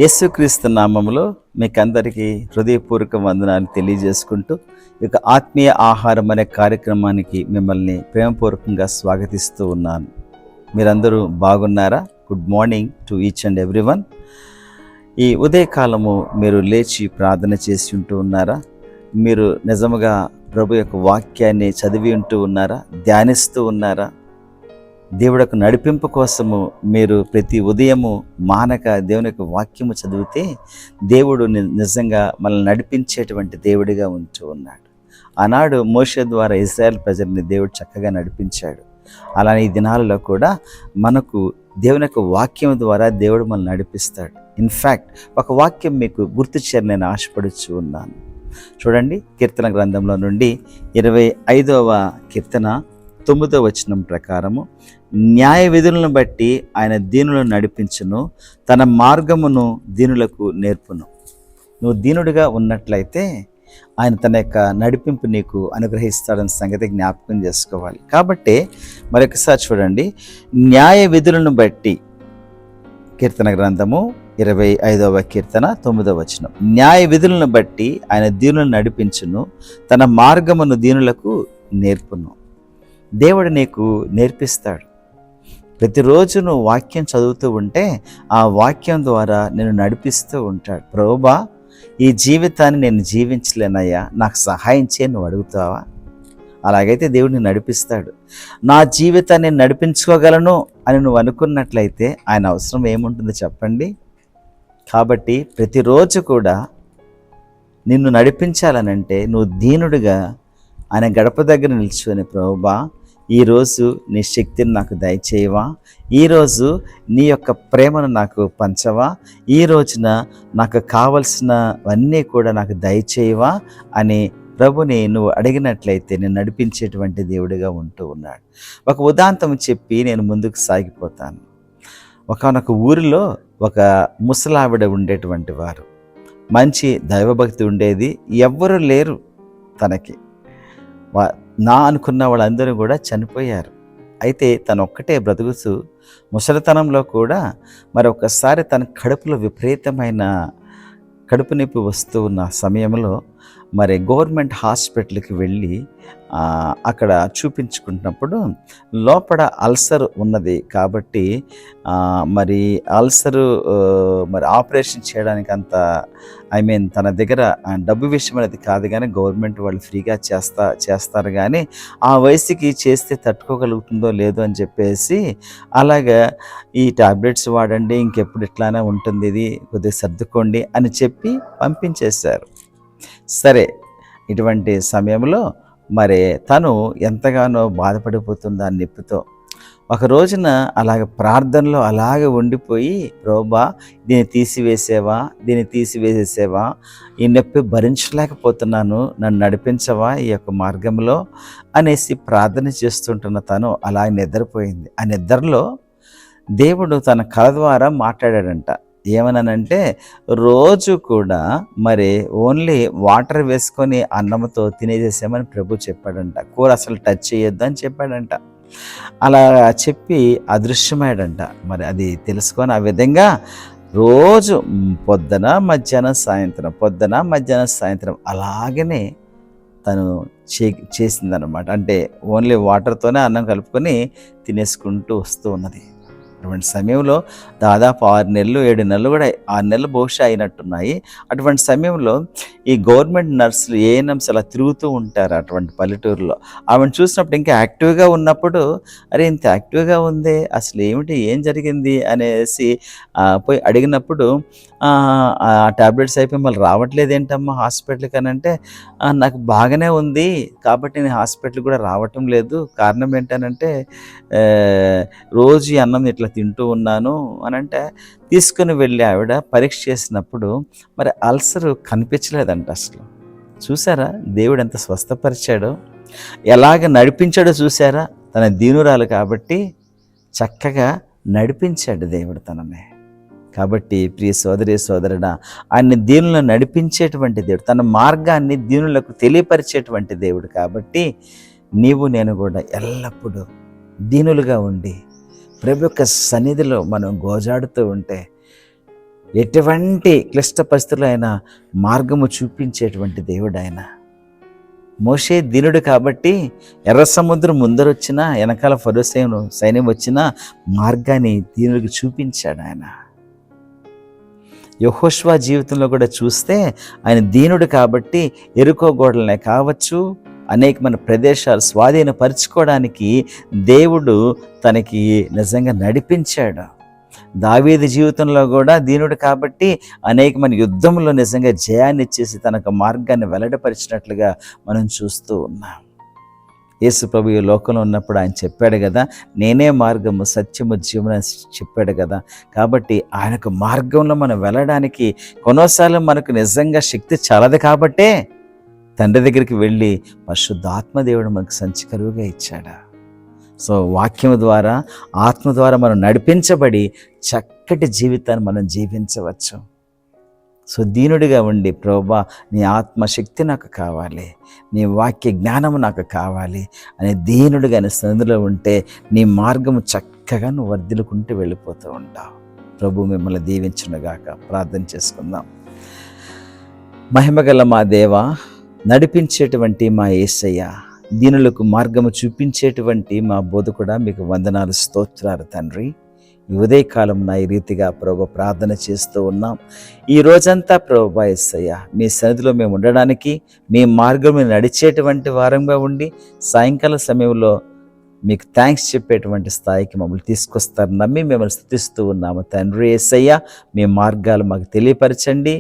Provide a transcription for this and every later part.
యేసుక్రీస్తు నామములో మీకందరికీ హృదయపూర్వక వందనాలు తెలియజేసుకుంటూ ఈ యొక్క ఆత్మీయ ఆహారం అనే కార్యక్రమానికి మిమ్మల్ని ప్రేమపూర్వకంగా స్వాగతిస్తూ ఉన్నాను. మీరందరూ బాగున్నారా? Good morning to each and everyone. ఈ ఉదయకాలము మీరు లేచి ప్రార్థన చేసి ఉంటూ ఉన్నారా? మీరు నిజముగా ప్రభు యొక్క వాక్యాన్ని చదివి ఉంటూ ఉన్నారా? ధ్యానిస్తూ ఉన్నారా? దేవుడికి నడిపింపు కోసము మీరు ప్రతి ఉదయము మానక దేవుని యొక్క వాక్యము చదివితే దేవుడు నిజంగా మనల్ని నడిపించేటువంటి దేవుడిగా ఉంటూ ఉన్నాడు. ఆనాడు మోషే ద్వారా ఇశ్రాయేల్ ప్రజల్ని దేవుడు చక్కగా నడిపించాడు. అలానే ఈ దినాలలో కూడా మనకు దేవుని యొక్క వాక్యం ద్వారా దేవుడు మనల్ని నడిపిస్తాడు. ఇన్ఫ్యాక్ట్ ఒక వాక్యం మీకు గుర్తు చేయాలని నేను ఆశపడుచు ఉన్నాను. చూడండి, కీర్తన గ్రంథంలో నుండి 25వ కీర్తన 9వ వచనం ప్రకారము, న్యాయ విధులను బట్టి ఆయన దీనులను నడిపించును, తన మార్గమును దీనులకు నేర్పును. నువ్వు దీనుడిగా ఉన్నట్లయితే ఆయన తన యొక్క నడిపింపు నీకు అనుగ్రహిస్తాడన్న సంగతి జ్ఞాపకం చేసుకోవాలి. కాబట్టి మరొకసారి చూడండి, న్యాయ విధులను బట్టి, కీర్తన గ్రంథము 25వ కీర్తన 9వ వచనం, న్యాయ విధులను బట్టి ఆయన దీనులను నడిపించును, తన మార్గమును దీనులకు నేర్పును. దేవుడు నీకు నేర్పిస్తాడు. ప్రతిరోజు నువ్వు వాక్యం చదువుతూ ఉంటే ఆ వాక్యం ద్వారా నేను నడిపిస్తూ ఉంటాడు. ప్రభువా, ఈ జీవితాన్ని నేను జీవించలేనయ్యా, నాకు సహాయం చేయి నువ్వు అడుగుతావా? అలాగైతే దేవుడిని నడిపిస్తాడు. నా జీవితాన్ని నేను నడిపించుకోగలను అని నువ్వు అనుకున్నట్లయితే ఆయన అవసరం ఏముంటుందో చెప్పండి. కాబట్టి ప్రతిరోజు కూడా నిన్ను నడిపించాలనంటే నువ్వు దీనుడిగా ఆయన గడప దగ్గర నిల్చుని, ప్రభువా, ఈరోజు నీ శక్తిని నాకు దయచేయవా, ఈరోజు నీ యొక్క ప్రేమను నాకు పంచవా, ఈ రోజున నాకు కావలసినవన్నీ కూడా నాకు దయచేయవా అని ప్రభుని నువ్వు అడిగినట్లయితే నేను నడిపించేటువంటి దేవుడిగా ఉంటూ ఉన్నాడు. ఒక ఉదాంతం చెప్పి నేను ముందుకు సాగిపోతాను. ఒకనొక ఊరిలో ఒక ముసలావిడ ఉండేటువంటి వారు. మంచి దైవభక్తి ఉండేది, ఎవ్వరూ లేరు తనకి. నా అనుకున్న వాళ్ళందరూ కూడా చనిపోయారు. అయితే తను ఒక్కటే బ్రతుకుతూ ముసలితనంలో కూడా మరొకసారి తన కడుపులో విపరీతమైన కడుపు నొప్పి వస్తూ ఉన్న సమయంలో మరి గవర్నమెంట్ హాస్పిటల్కి వెళ్ళి అక్కడ చూపించుకుంటున్నప్పుడు లోపల అల్సర్ ఉన్నది కాబట్టి మరి అల్సరు మరి ఆపరేషన్ చేయడానికి అంత తన దగ్గర డబ్బు విషయం అనేది కాదు, కానీ గవర్నమెంట్ వాళ్ళు ఫ్రీగా చేస్తారు, కానీ ఆ వయసుకి చేస్తే తట్టుకోగలుగుతుందో లేదో అని చెప్పేసి అలాగా ఈ టాబ్లెట్స్ వాడండి, ఇంకెప్పుడు ఇట్లానే ఉంటుంది, ఇది కొద్దిగా సర్దుకోండి అని చెప్పి పంపించేశారు. సరే, ఇటువంటి సమయంలో మరి తను ఎంతగానో బాధపడిపోతుంది ఆ నొప్పితో. ఒక రోజున అలాగ ప్రార్థనలో అలాగే ఉండిపోయి, ప్రభువా, దీన్ని తీసివేసేవా, ఈ నొప్పి భరించలేకపోతున్నాను, నన్ను నడిపించవా ఈ యొక్క మార్గంలో అనేసి ప్రార్థన చేస్తుంటున్న తను అలా నిద్రపోయింది. ఆ నిద్రలో దేవుడు తన కళ ద్వారా మాట్లాడాడంట. ఏమనంటే, రోజు కూడా మరి ఓన్లీ వాటర్ వేసుకొని అన్నంతో తినేసేసామని ప్రభు చెప్పాడంట. కూర అసలు టచ్ చేయొద్దు అని చెప్పాడంట. అలా చెప్పి అదృశ్యమయ్యాడంట. మరి అది తెలుసుకొని ఆ విధంగా రోజు పొద్దున మధ్యాహ్నం సాయంత్రం అలాగనే తను చేసిందనమాట. అంటే ఓన్లీ వాటర్తోనే అన్నం కలుపుకొని తినేసుకుంటూ వస్తూ ఉన్నది. అటువంటి సమయంలో దాదాపు 6 నెలలు 7 నెలలు కూడా 6 నెలలు బహుశా అయినట్టున్నాయి. అటువంటి సమయంలో ఈ గవర్నమెంట్ నర్సులు ఏఎన్ఎంస్ అలా తిరుగుతూ ఉంటారు అటువంటి పల్లెటూరులో. ఆమెను చూసినప్పుడు ఇంకా యాక్టివ్గా ఉన్నప్పుడు, అరే ఇంత యాక్టివ్గా ఉంది, అసలు ఏం జరిగింది అనేసి పోయి అడిగినప్పుడు, ఆ టాబ్లెట్స్ అయిపోయి మళ్ళీ రావట్లేదు ఏంటమ్మా హాస్పిటల్కి అని అంటే, నాకు బాగానే ఉంది కాబట్టి నేను హాస్పిటల్కి కూడా రావటం లేదు, కారణం ఏంటనంటే రోజు ఈ అన్నం ఇట్లా తింటూ ఉన్నాను అని అంటే, తీసుకుని వెళ్ళి ఆవిడ పరీక్ష చేసినప్పుడు మరి అల్సర్ కనిపించలేదంట. అసలు చూసారా దేవుడు ఎంత స్వస్థపరిచాడో, ఎలాగ నడిపించాడో చూసారా? తన దీనురాలు కాబట్టి చక్కగా నడిపించాడు దేవుడు తనని. కాబట్టి ప్రియ సోదరుడా, ఆయన్ని దీనులను నడిపించేటువంటి దేవుడు, తన మార్గాన్ని దీనులకు తెలియపరిచేటువంటి దేవుడు. కాబట్టి నీవు నేను కూడా ఎల్లప్పుడూ దీనులుగా ఉండి ప్రభు యొక్క సన్నిధిలో మనం గోజాడుతూ ఉంటే ఎటువంటి క్లిష్ట పరిస్థితుల్లో అయినా మార్గము చూపించేటువంటి దేవుడు ఆయన. మోషే దీనుడు కాబట్టి ఎర్ర సముద్రం ముందరొచ్చినా, వెనకాల ఫరో సైన్యం వచ్చినా మార్గాన్ని దీనుడికి చూపించాడు ఆయన. యెహోషువ జీవితంలో కూడా చూస్తే ఆయన దీనుడు కాబట్టి ఎరుకో గోడలనే కావచ్చు, అనేకమైన ప్రదేశాలు స్వాధీనపరుచుకోవడానికి దేవుడు తనకి నిజంగా నడిపించాడు. దావీదు జీవితంలో కూడా దీనుడు కాబట్టి అనేకమైన యుద్ధంలో నిజంగా జయాన్ని ఇచ్చేసి తనకు మార్గాన్ని వెల్లడిపరిచినట్లుగా మనం చూస్తూ ఉన్నాం. యేసు ప్రభు ఈ లోకంలో ఉన్నప్పుడు ఆయన చెప్పాడు కదా, నేనే మార్గము సత్యము జీవనం చెప్పాడు కదా. కాబట్టి ఆయనకు మార్గంలో మనం వెళ్ళడానికి కొన్నిసార్లు మనకు నిజంగా శక్తి చాలదు కాబట్టే తండ్రి దగ్గరికి వెళ్ళి పరిశుద్ధాత్మ దేవుడు మనకు సంచికరువుగా ఇచ్చాడు. సో వాక్యం ద్వారా, ఆత్మ ద్వారా మనం నడిపించబడి చక్కటి జీవితాన్ని మనం జీవించవచ్చు. సో దీనుడిగా ఉండి, ప్రభువా నీ ఆత్మశక్తి నాకు కావాలి, నీ వాక్య జ్ఞానము నాకు కావాలి అని దీనుడిగా నీ సన్నిధిలో ఉంటే నీ మార్గము చక్కగా నువ్వు వర్ధిల్లుకుంటూ వెళ్ళిపోతూ ఉంటావు. ప్రభు మిమ్మల్ని దీవించునుగాక. ప్రార్థన చేసుకుందాం. మహిమగల మా దేవా, నడిపించేటువంటి మా యేసయ్య, దీనులకు మార్గము చూపించేటువంటి మా బోధకుడా, మీకు వందనాలు, స్తోత్రాలు తండ్రి. ఈ ఉదయకాలం నా ఈ రీతిగా ప్రభు ప్రార్థన చేస్తూ ఉన్నాం. ఈ రోజంతా ప్రభు యేసయ్య మీ సన్నిధిలో మేము ఉండడానికి, మీ మార్గం నడిచేటువంటి వారంగా ఉండి సాయంకాల సమయంలో మీకు థ్యాంక్స్ చెప్పేటువంటి స్థాయికి మమ్మల్ని తీసుకొస్తారు నమ్మి మిమ్మల్ని స్తుతిస్తూ ఉన్నాము తండ్రి. యేసయ్య మీ మార్గాలు మాకు తెలియపరచండి.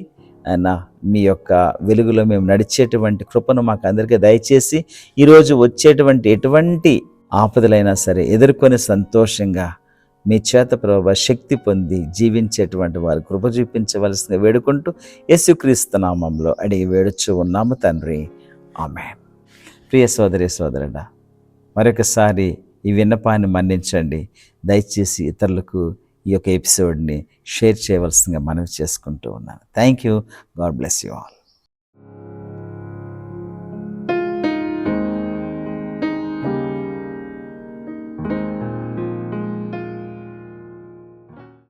ఆయన మీ యొక్క వెలుగులో మేము నడిచేటువంటి కృపను మాకు అందరికీ దయచేసి ఈరోజు వచ్చేటువంటి ఎటువంటి ఆపదలైనా సరే ఎదుర్కొని సంతోషంగా మీ చేత ప్రభావ శక్తి పొంది జీవించేటువంటి వారి కృప చూపించవలసిందిగా వేడుకుంటూ యేసుక్రీస్తు నామంలో అడిగి వేడుచు ఉన్నాము తండ్రి. ఆమేన్. ప్రియ సోదరి సోదరుడా, మరొకసారి ఈ విన్నపాన్ని మన్నించండి. దయచేసి ఇతరులకు ఈ యొక్క ఎపిసోడ్ని షేర్ చేయవలసిందిగా మనవి చేసుకుంటూ ఉన్నాను. Thank you. God bless you all.